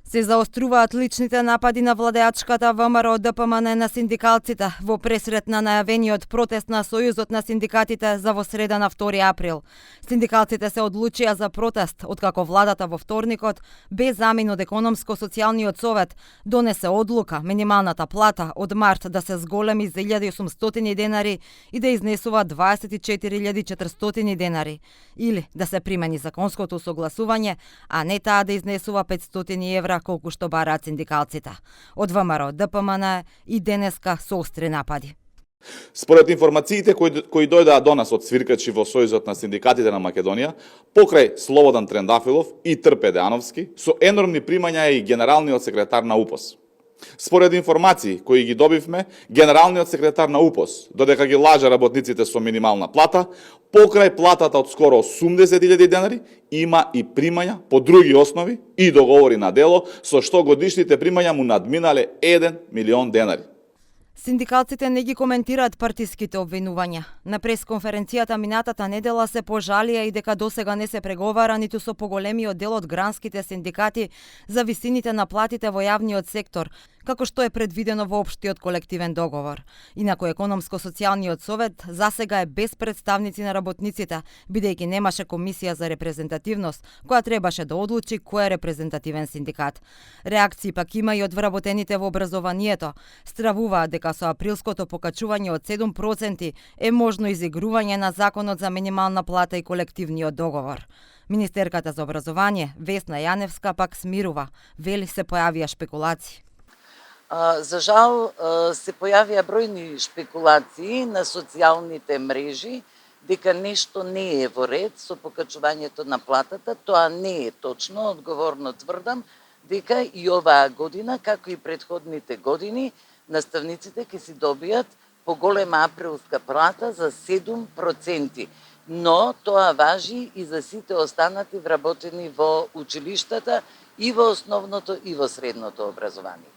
Се заоструваат личните напади на владеачката ВМРО ДПМН на синдикалците во пресрет на најавениот протест на Сојузот на синдикатите за во среда на 2 април. Синдикалците се одлучија за протест откако владата во вторникот, без замин од економско-социјалниот совет, донесе одлука минималната плата од март да се зголеми за 1800 денари и да изнесува 24.400 денари, или да се примени законското согласување, а не таа да изнесува 500 евра колку што бараат синдикалците. Од ВМРО ДПМН и денеска со остри напади. Според информациите кои дојдаа до нас од свиркачи во Сојузот на синдикатите на Македонија, покрај Слободан Трендафилов и Трпе Деановски, со енормни примања е и генералниот секретар на УПОС. Според информации кои ги добивме, генералниот секретар на УПОС, додека ги лажа работниците со минимална плата, покрај платата од скоро 80.000 денари, има и примања по други основи и договори на дело, со што годишните примања му надминале 1 милион денари. Синдикалците не ги коментираат партиските обвинувања. На пресконференцијата минатата недела се пожалија и дека досега не се преговара ниту со поголемиот дел од гранските синдикати за висините на платите во јавниот сектор, како што е предвидено во општиот колективен договор. Инаку економско-социјалниот совет засега е без представници на работниците, бидејќи немаше комисија за репрезентативност, која требаше да одлучи кој е репрезентативен синдикат. Реакции пак има и од вработените во образованието. Стравуваат дека со априлското покачување од 7% е можно изигрување на законот за минимална плата и колективниот договор. Министерката за образование, Весна Јаневска, пак смирува. Вели се појавија шпекулации. За жал се појавија бројни шпекулации на социјалните мрежи дека нешто не е во ред со покачувањето на платата. Тоа не е точно, одговорно тврдам дека и оваа година, како и претходните години, наставниците ќе си добијат поголема априлска плата за 7%. Но тоа важи и за сите останати вработени во училиштата и во основното и во средното образование.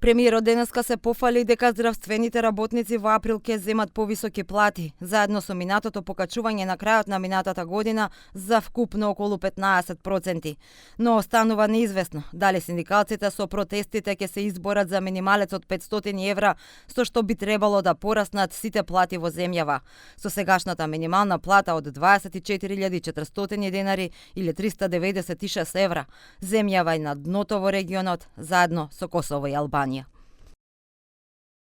Премиерот денеска се пофали дека здравствените работници во април ќе земат повисоки плати, заедно со минатото покачување на крајот на минатата година за вкупно околу 15%. Но останува неизвестно дали синдикалците со протестите ќе се изборат за минималец од 500 евра, со што би требало да пораснат сите плати во земјава. Со сегашната минимална плата од 24.400 денари или 396 евра, земјава е на дното во регионот, заедно со Косово и Албанија.